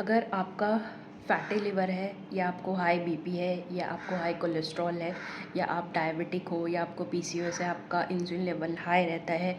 अगर आपका fatty liver है या आपको हाई बीपी है या आपको हाई कोलेस्ट्रॉल है या आप डायबिटिक हो या आपको पीसीओएस है, आपका इंसुलिन लेवल हाई रहता है,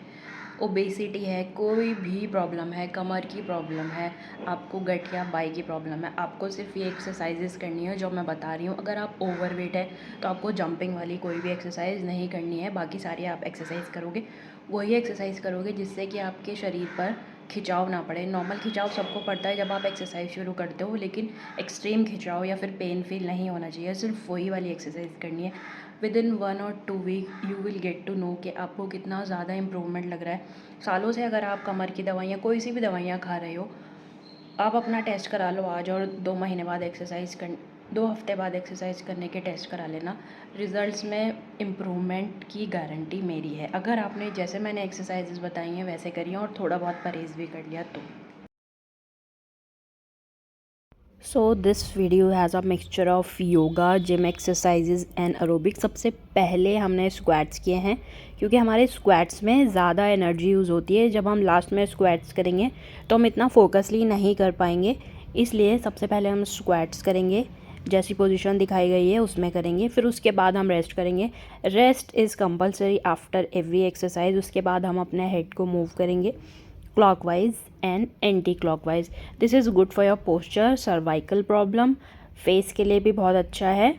ओबेसिटी है, कोई भी प्रॉब्लम है, कमर की प्रॉब्लम है, आपको गठिया बाई की प्रॉब्लम है, आपको सिर्फ ये एक्सरसाइजेस करनी है जो मैं बता रही हूँ। अगर आप ओवरवेट है तो आपको जंपिंग वाली कोई भी एक्सरसाइज नहीं करनी है, बाकी सारी आप एक्सरसाइज करोगे, वही एक्सरसाइज करोगे जिससे कि आपके शरीर पर खिंचाव ना पड़े। नॉर्मल खिंचाव सबको पड़ता है जब आप एक्सरसाइज शुरू करते हो, लेकिन एक्सट्रीम खिंचाव या फिर पेन फील नहीं होना चाहिए। सिर्फ वही वाली एक्सरसाइज करनी है। विदिन 1 और 2 week you will get to know कि आपको कितना ज़्यादा इम्प्रूवमेंट लग रहा है। सालों से अगर आप कमर की दवाइयाँ, कोई सी भी दवाइयाँ खा रहे हो, आप अपना टेस्ट करा लो आज, और 2 महीने बाद एक्सरसाइज कर 2 हफ्ते बाद एक्सरसाइज करने के टेस्ट करा लेना। रिज़ल्ट्स में इम्प्रूवमेंट की गारंटी मेरी है। अगर आपने जैसे मैंने एक्सरसाइजेस बताई हैं वैसे करी हैं और थोड़ा बहुत परहेज़ भी कर लिया तो। So this video has a mixture of yoga, gym exercises and aerobics. सबसे पहले हमने स्क्वाट्स किए हैं क्योंकि हमारे स्क्वाट्स में ज़्यादा एनर्जी यूज़ होती है। जब हम लास्ट में स्क्वाट्स करेंगे तो हम इतना फोकसली नहीं कर पाएंगे, इसलिए सबसे पहले हम स्क्वाट्स करेंगे, जैसी पोजीशन दिखाई गई है उसमें करेंगे। फिर उसके बाद हम रेस्ट करेंगे। Rest is compulsory after every exercise. उसके बाद हम अपने हेड को मूव करेंगे clockwise and anti-clockwise. This is good for your posture, cervical problem, face के लिए भी बहुत अच्छा है।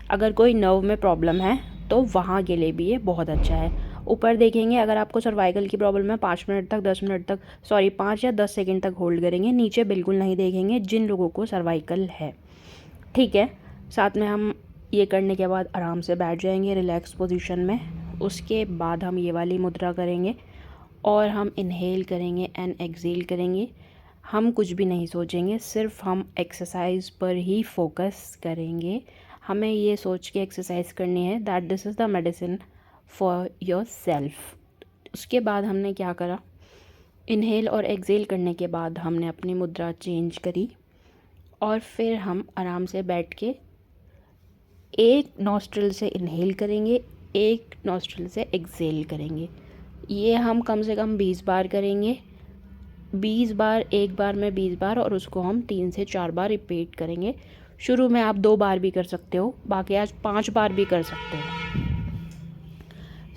अगर कोई नर्व में प्रॉब्लम है तो वहाँ के लिए भी ये बहुत अच्छा है। ऊपर देखेंगे, अगर आपको सर्वाइकल की प्रॉब्लम है 5 मिनट तक 10 मिनट तक 5 या 10 सेकंड तक होल्ड करेंगे। नीचे बिल्कुल नहीं देखेंगे जिन लोगों को सर्वाइकल है, ठीक है। साथ में हम ये करने के बाद आराम से बैठ जाएंगे रिलैक्स पोजीशन में। उसके बाद हम ये वाली मुद्रा करेंगे और हम इनहेल करेंगे एंड एक्सहेल करेंगे। हम कुछ भी नहीं सोचेंगे, सिर्फ हम एक्सरसाइज पर ही फोकस करेंगे। हमें ये सोच के एक्सरसाइज करनी है that this is the medicine for your self. उसके बाद हमने क्या करा, इनहेल और एक्सहेल करने के बाद हमने अपनी मुद्रा चेंज करी और फिर हम आराम से बैठ के एक नॉस्ट्रिल से इनहेल करेंगे, एक नॉस्ट्रिल से एक्सहेल करेंगे। ये हम कम से कम 20 बार करेंगे। 20 बार, एक बार में 20 बार, और उसको हम 3 से 4 बार रिपीट करेंगे। शुरू में आप 2 बार भी कर सकते हो, बाकी आज 5 बार भी कर सकते हो।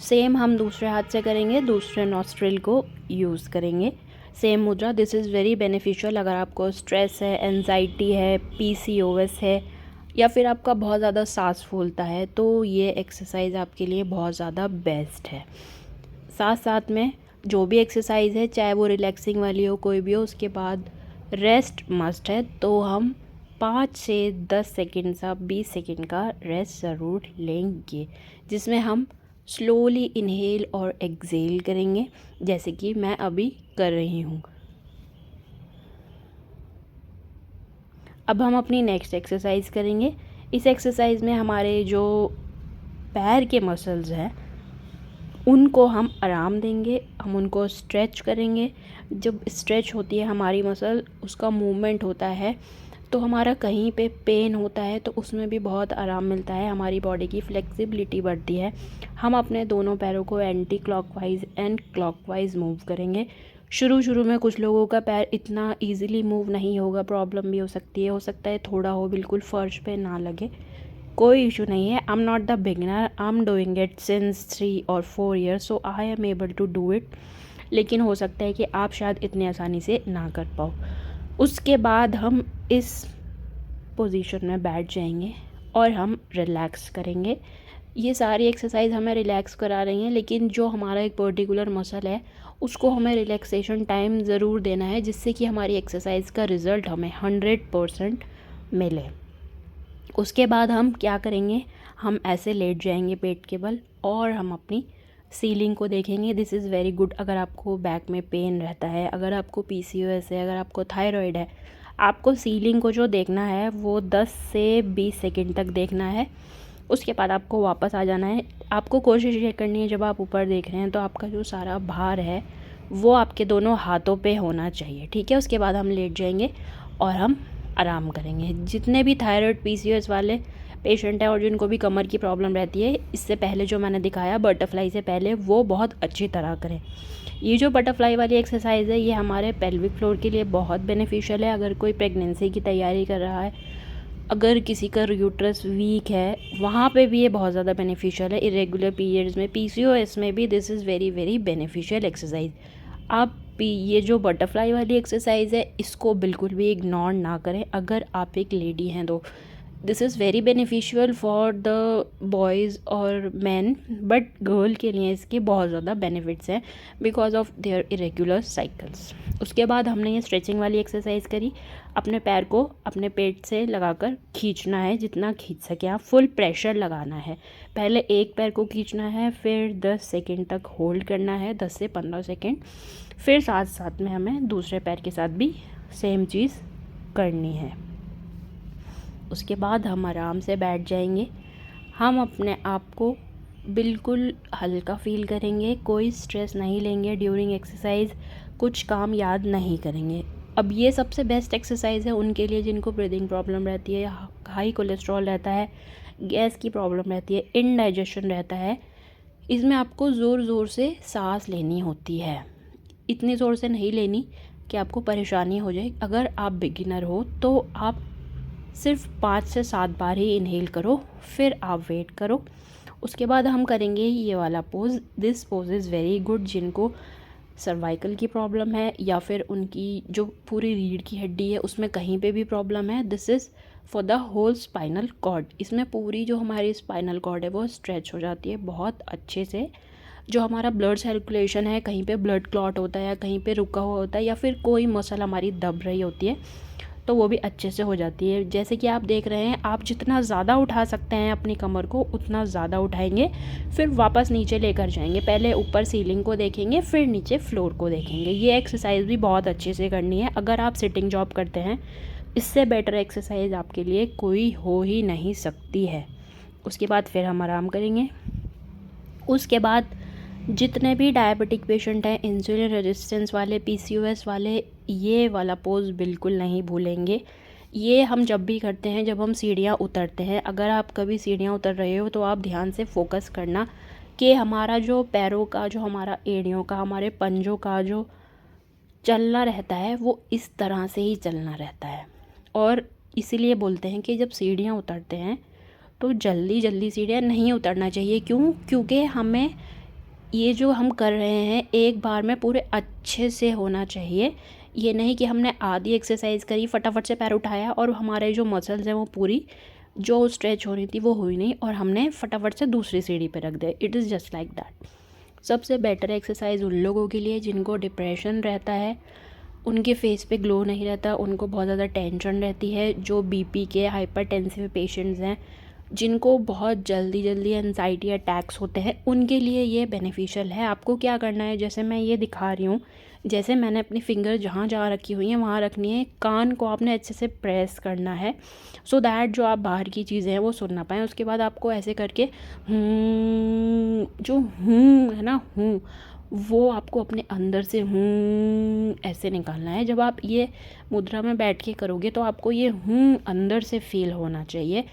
सेम हम दूसरे हाथ से करेंगे, दूसरे नॉस्ट्रिल को यूज़ करेंगे। सेम मुद्रा। दिस इज़ वेरी बेनिफिशियल अगर आपको स्ट्रेस है, एंजाइटी है, पीसीओएस है, या फिर आपका बहुत ज़्यादा सांस फूलता है, तो ये एक्सरसाइज आपके लिए बहुत ज़्यादा बेस्ट है। साथ साथ में जो भी एक्सरसाइज है, चाहे वो रिलैक्सिंग वाली हो, कोई भी हो, उसके बाद रेस्ट मस्ट है। तो हम 5 से 10 सेकंड सा 20 सेकंड का रेस्ट ज़रूर लेंगे, जिसमें हम स्लोली इनहेल और एक्सहेल करेंगे, जैसे कि मैं अभी कर रही हूँ। अब हम अपनी नेक्स्ट एक्सरसाइज करेंगे। इस एक्सरसाइज में हमारे जो पैर के मसल्स हैं उनको हम आराम देंगे, हम उनको स्ट्रेच करेंगे। जब स्ट्रेच होती है हमारी मसल, उसका मूवमेंट होता है, तो हमारा कहीं पे पेन होता है तो उसमें भी बहुत आराम मिलता है, हमारी बॉडी की फ्लेक्सिबिलिटी बढ़ती है। हम अपने दोनों पैरों को anti clockwise and clockwise move करेंगे। शुरू में कुछ लोगों का पैर इतना ईजिली मूव नहीं होगा, प्रॉब्लम भी हो सकती है, हो सकता है थोड़ा हो, बिल्कुल फर्श पे ना लगे, कोई इशू नहीं है। I am not the beginner, I am doing it since 3 और 4 years, so I am able to do it. लेकिन हो सकता है कि आप शायद इतनी आसानी से ना कर पाओ। उसके बाद हम इस पोजीशन में बैठ जाएंगे और हम रिलैक्स करेंगे। ये सारी एक्सरसाइज हमें रिलैक्स करा रही हैं, लेकिन जो हमारा एक पर्टिकुलर मसल है उसको हमें रिलैक्सेशन टाइम ज़रूर देना है, जिससे कि हमारी एक्सरसाइज का रिज़ल्ट हमें 100% मिले। उसके बाद हम क्या करेंगे, हम ऐसे लेट जाएंगे पेट के बल और हम अपनी सीलिंग को देखेंगे। दिस इज़ वेरी गुड अगर आपको बैक में पेन रहता है, अगर आपको पीसीओएस है, अगर आपको थायराइड है। आपको सीलिंग को जो देखना है वो 10 से 20 सेकंड तक देखना है। उसके बाद आपको वापस आ जाना है। आपको कोशिश ये करनी है जब आप ऊपर देख रहे हैं तो आपका जो सारा भार है वो आपके दोनों हाथों पे होना चाहिए, ठीक है। उसके बाद हम लेट जाएंगे और हम आराम करेंगे। जितने भी थायराइड पीसीओएस वाले पेशेंट हैं और जिनको भी कमर की प्रॉब्लम रहती है, इससे पहले जो मैंने दिखाया बटरफ्लाई से पहले, वो बहुत अच्छी तरह करें। ये जो बटरफ्लाई वाली एक्सरसाइज है ये हमारे पेल्विक फ्लोर के लिए बहुत बेनिफिशियल है। अगर कोई प्रेगनेंसी की तैयारी कर रहा है, अगर किसी का यूट्रस वीक है, वहाँ पे भी ये बहुत ज़्यादा बेनिफिशियल है। इरेगुलर पीरियड्स में, पीसीओएस में भी this is very very beneficial exercise. आप ये जो बटरफ्लाई वाली एक्सरसाइज है इसको बिल्कुल भी इग्नोर ना करें अगर आप एक लेडी हैं तो। This is very beneficial for the boys और मैन, बट गर्ल के लिए इसके बहुत ज़्यादा बेनिफिट्स हैं because of their irregular cycles. उसके बाद हमने ये स्ट्रेचिंग वाली एक्सरसाइज करी। अपने पैर को अपने पेट से लगाकर खींचना है, जितना खींच सके आप, फुल प्रेशर लगाना है। पहले एक पैर को खींचना है, फिर 10 सेकेंड तक होल्ड करना है, 10 से 15 सेकेंड। फिर साथ साथ में हमें दूसरे पैर के साथ भी सेम चीज़ करनी है। उसके बाद हम आराम से बैठ जाएंगे। हम अपने आप को बिल्कुल हल्का फील करेंगे, कोई स्ट्रेस नहीं लेंगे ड्यूरिंग एक्सरसाइज, कुछ काम याद नहीं करेंगे। अब ये सबसे बेस्ट एक्सरसाइज है उनके लिए जिनको ब्रीदिंग प्रॉब्लम रहती है, हाई कोलेस्ट्रॉल रहता है, गैस की प्रॉब्लम रहती है, इनडाइजेशन रहता है। इसमें आपको ज़ोर ज़ोर से सांस लेनी होती है, इतनी ज़ोर से नहीं लेनी कि आपको परेशानी हो जाए। अगर आप बिगिनर हो तो आप सिर्फ 5 से 7 बार ही इनहेल करो, फिर आप वेट करो। उसके बाद हम करेंगे ये वाला pose. This pose is very good जिनको सर्वाइकल की प्रॉब्लम है या फिर उनकी जो पूरी रीढ़ की हड्डी है उसमें कहीं पे भी प्रॉब्लम है। This is for the whole spinal cord. इसमें पूरी जो हमारी स्पाइनल कॉर्ड है वो स्ट्रेच हो जाती है बहुत अच्छे से। जो हमारा ब्लड सर्कुलेशन है, कहीं पे ब्लड क्लॉट होता है या कहीं पे रुका हुआ होता है या फिर कोई मसल हमारी दब रही होती है तो वो भी अच्छे से हो जाती है। जैसे कि आप देख रहे हैं, आप जितना ज़्यादा उठा सकते हैं अपनी कमर को उतना ज़्यादा उठाएंगे, फिर वापस नीचे लेकर जाएंगे। पहले ऊपर सीलिंग को देखेंगे, फिर नीचे फ्लोर को देखेंगे। ये एक्सरसाइज भी बहुत अच्छे से करनी है। अगर आप सिटिंग जॉब करते हैं, इससे बेटर एक्सरसाइज आपके लिए कोई हो ही नहीं सकती है। उसके बाद फिर हम आराम करेंगे। उसके बाद जितने भी डायबिटिक पेशेंट हैं, इंसुलिन रेजिस्टेंस वाले, पीसीओएस वाले, ये वाला पोज बिल्कुल नहीं भूलेंगे। ये हम जब भी करते हैं जब हम सीढ़ियाँ उतरते हैं। अगर आप कभी सीढ़ियाँ उतर रहे हो तो आप ध्यान से फोकस करना कि हमारा जो पैरों का, जो हमारा एड़ियों का, हमारे पंजों का जो चलना रहता है वो इस तरह से ही चलना रहता है। और इसीलिए बोलते हैं कि जब सीढ़ियाँ उतरते हैं तो जल्दी जल्दी सीढ़ियाँ नहीं उतरना चाहिए। क्योंकि हमें ये जो हम कर रहे हैं एक बार में पूरे अच्छे से होना चाहिए। ये नहीं कि हमने आधी एक्सरसाइज करी, फटाफट से पैर उठाया और हमारे जो मसल्स हैं वो पूरी जो स्ट्रेच होनी थी वो हुई नहीं और हमने फटाफट से दूसरी सीढ़ी पे रख दिया। It is just like that. सबसे बेटर एक्सरसाइज उन लोगों के लिए जिनको डिप्रेशन रहता है, उनके फेस पे ग्लो नहीं रहता, उनको बहुत ज़्यादा टेंशन रहती है, जो बीपी के हाइपरटेंसिव पेशेंट्स हैं, जिनको बहुत जल्दी जल्दी एंजाइटी अटैक्स होते हैं, उनके लिए ये बेनिफिशियल है। आपको क्या करना है, जैसे मैं ये दिखा रही हूँ, जैसे मैंने अपनी फिंगर जहाँ जहाँ रखी हुई हैं वहाँ रखनी है। कान को आपने अच्छे से प्रेस करना है सो दैट जो आप बाहर की चीज़ें हैं वो सुन ना पाएँ। उसके बाद आपको ऐसे करके जो है ना, वो आपको अपने अंदर से ऐसे निकालना है। जब आप ये मुद्रा में बैठ के करोगे तो आपको ये अंदर से फील होना चाहिए।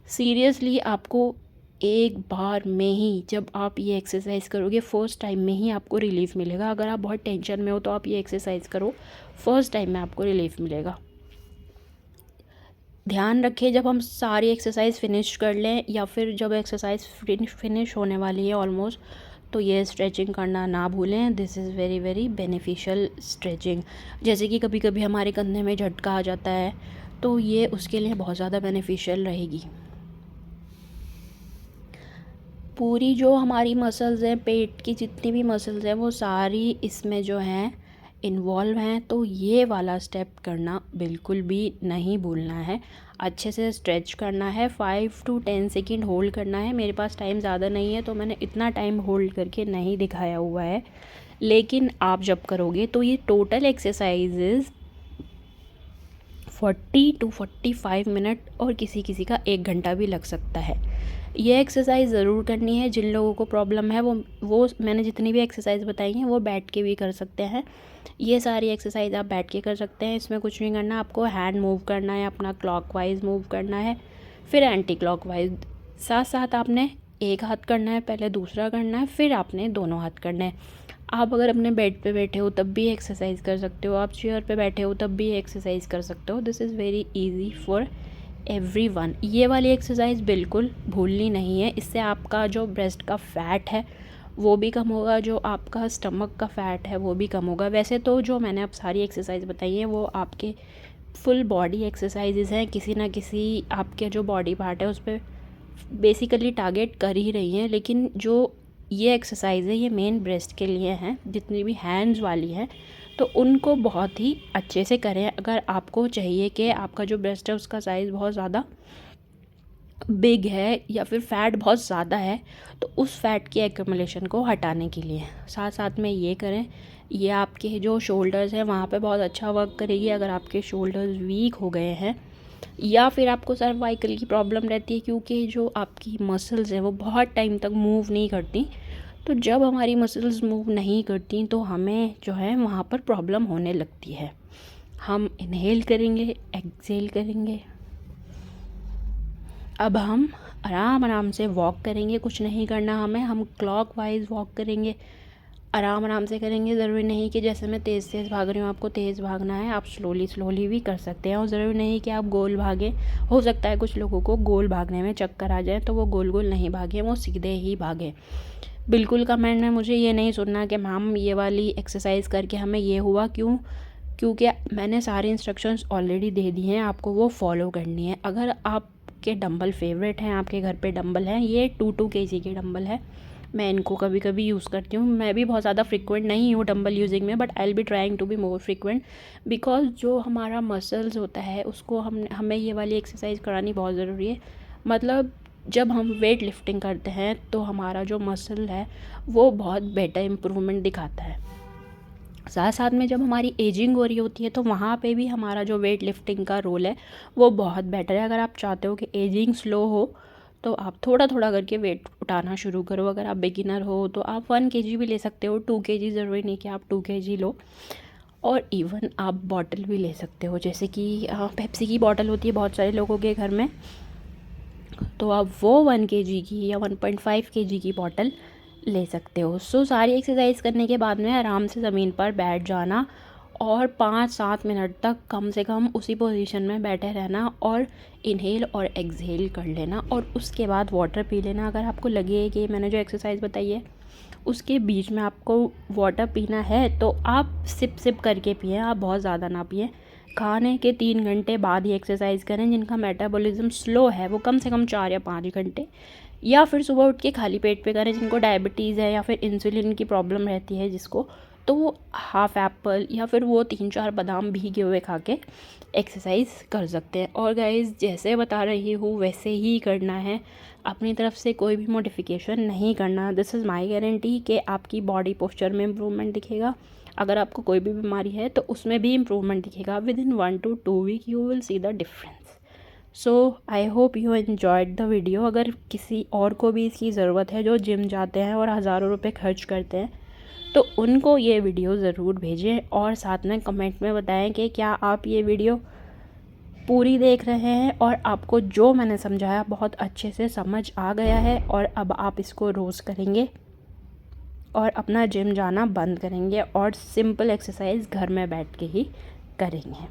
सीरियसली आपको एक बार में ही जब आप ये एक्सरसाइज करोगे, फर्स्ट टाइम में ही आपको रिलीफ मिलेगा। अगर आप बहुत टेंशन में हो तो आप ये एक्सरसाइज करो, फर्स्ट टाइम में आपको रिलीफ मिलेगा। ध्यान रखें जब हम सारी एक्सरसाइज फिनिश कर लें या फिर जब एक्सरसाइज फिनिश होने वाली है ऑलमोस्ट, तो ये स्ट्रेचिंग करना ना भूलें। This is very very beneficial stretching. जैसे कि कभी कभी हमारे कंधे में झटका आ जाता है तो ये उसके लिए बहुत ज़्यादा बेनिफिशियल रहेगी। पूरी जो हमारी मसल्स हैं, पेट की जितनी भी मसल्स हैं वो सारी इसमें जो हैं इन्वॉल्व हैं। तो ये वाला स्टेप करना बिल्कुल भी नहीं भूलना है। अच्छे से स्ट्रेच करना है, 5 to 10 सेकेंड होल्ड करना है। मेरे पास टाइम ज़्यादा नहीं है तो मैंने इतना टाइम होल्ड करके नहीं दिखाया हुआ है, लेकिन आप जब करोगे तो ये टोटल एक्सरसाइजेज़ 40 to 45 मिनट और किसी किसी का 1 घंटा भी लग सकता है। ये एक्सरसाइज ज़रूर करनी है। जिन लोगों को प्रॉब्लम है वो मैंने जितनी भी एक्सरसाइज बताई हैं वो बैठ के भी कर सकते हैं। ये सारी एक्सरसाइज आप बैठ के कर सकते हैं। इसमें कुछ नहीं करना, आपको हैंड मूव करना है, अपना क्लॉकवाइज मूव करना है, फिर एंटी क्लॉकवाइज। साथ साथ आपने एक हाथ करना है, पहले दूसरा करना है, फिर आपने दोनों हाथ करना है। आप अगर अपने बेड पे बैठे हो तब भी एक्सरसाइज कर सकते हो, आप चेयर पे बैठे हो तब भी एक्सरसाइज कर सकते हो। This is very easy for everyone. ये वाली एक्सरसाइज बिल्कुल भूलनी नहीं है। इससे आपका जो ब्रेस्ट का फ़ैट है वो भी कम होगा, जो आपका स्टमक का फ़ैट है वो भी कम होगा। वैसे तो जो मैंने अब सारी एक्सरसाइज बताई हैं वो आपके फुल बॉडी एक्सरसाइजेज़ हैं, किसी ना किसी आपके जो बॉडी पार्ट है उस पर बेसिकली टारगेट कर ही रही हैं, लेकिन जो ये एक्सरसाइज है ये मेन ब्रेस्ट के लिए हैं। जितनी भी हैंड्स वाली हैं तो उनको बहुत ही अच्छे से करें। अगर आपको चाहिए कि आपका जो ब्रेस्ट है उसका साइज़ बहुत ज़्यादा बिग है या फिर फैट बहुत ज़्यादा है तो उस फैट की एक्यूमुलेशन को हटाने के लिए साथ साथ में ये करें। ये आपके जो शोल्डर्स हैं वहाँ पे बहुत अच्छा वर्क करेगी। अगर आपके शोल्डर्स वीक हो गए हैं या फिर आपको सर्वाइकल की प्रॉब्लम रहती है क्योंकि जो आपकी मसल्स हैं वो बहुत टाइम तक मूव नहीं करती, तो जब हमारी मसल्स मूव नहीं करती तो हमें जो है वहाँ पर प्रॉब्लम होने लगती है। हम इनहेल करेंगे, एक्सहेल करेंगे। अब हम आराम आराम से वॉक करेंगे, कुछ नहीं करना हमें, हम क्लॉकवाइज वॉक करेंगे, आराम आराम से करेंगे। ज़रूरी नहीं कि जैसे मैं तेज़ तेज़ भाग रही हूँ आपको तेज़ भागना है, आप स्लोली स्लोली भी कर सकते हैं। और ज़रूरी नहीं कि आप गोल भागें। हो सकता है कुछ लोगों को गोल भागने में चक्कर आ जाए तो वो गोल गोल नहीं भागें, वो सीधे ही भागें। बिल्कुल कमेंट में मुझे ये नहीं सुनना कि मैम ये वाली एक्सरसाइज करके हमें ये हुआ क्यों, क्योंकि मैंने सारे इंस्ट्रक्शंस ऑलरेडी दे दिए हैं, आपको वो फॉलो करनी है। अगर आपके डंबल फेवरेट हैं, आपके घर पे डंबल हैं, ये 2 kg के डंबल है, मैं इनको कभी कभी यूज़ करती हूँ। मैं भी बहुत ज़्यादा फ्रिक्वेंट नहीं हूँ डंबल यूजिंग में, but I will be trying to be more frequent because जो हमारा मसल्स होता है उसको हमें ये वाली एक्सरसाइज करानी बहुत ज़रूरी है। मतलब जब हम वेट लिफ्टिंग करते हैं तो हमारा जो मसल है वो बहुत बेटर इम्प्रूवमेंट दिखाता है। साथ साथ में जब हमारी एजिंग हो रही होती है तो वहाँ पे भी हमारा जो वेट लिफ्टिंग का रोल है वो बहुत बेटर है। अगर आप चाहते हो कि एजिंग स्लो हो तो आप थोड़ा थोड़ा करके वेट उठाना शुरू करो। अगर आप बिगिनर हो तो आप 1 kg भी ले सकते हो, 2 kg, ज़रूरी नहीं कि आप 2 kg लो। और इवन आप बॉटल भी ले सकते हो, जैसे कि पेप्सी की बॉटल होती है बहुत सारे लोगों के घर में, तो आप वो 1 kg की या 1.5 kg की बॉटल ले सकते हो। सो सारी एक्सरसाइज करने के बाद में आराम से ज़मीन पर बैठ जाना और 5-7 मिनट तक कम से कम उसी पोजीशन में बैठे रहना और इनहेल और एक्सहेल कर लेना और उसके बाद वाटर पी लेना। अगर आपको लगे कि मैंने जो एक्सरसाइज बताई है उसके बीच में आपको वाटर पीना है तो आप सिप सिप करके पिएं, आप बहुत ज़्यादा ना पिएं। खाने के 3 घंटे बाद ही एक्सरसाइज करें। जिनका मेटाबॉलिज्म स्लो है वो कम से कम 4 या 5 घंटे, या फिर सुबह उठ के खाली पेट पे करें। जिनको डायबिटीज़ है या फिर इंसुलिन की प्रॉब्लम रहती है जिसको, तो वो हाफ एप्पल या फिर वो 3-4 बादाम भीगे हुए खा के एक्सरसाइज कर सकते हैं। और गाइस जैसे बता रही हूँ वैसे ही करना है, अपनी तरफ से कोई भी मॉडिफिकेशन नहीं करना। दिस इज़ माय गारंटी कि आपकी बॉडी पोस्चर में इम्प्रूवमेंट दिखेगा। अगर आपको कोई भी बीमारी है तो उसमें भी इम्प्रूवमेंट दिखेगा। Within 1 to 2 week you will see the difference. So I hope you enjoyed the video. अगर किसी और को भी इसकी ज़रूरत है जो जिम जाते हैं और हज़ारों रुपए खर्च करते हैं तो उनको ये वीडियो ज़रूर भेजें और साथ में कमेंट में बताएं कि क्या आप ये वीडियो पूरी देख रहे हैं और आपको जो मैंने समझाया बहुत अच्छे से समझ आ गया है और अब आप इसको रोज़ करेंगे और अपना जिम जाना बंद करेंगे और सिंपल एक्सरसाइज घर में बैठ के ही करेंगे।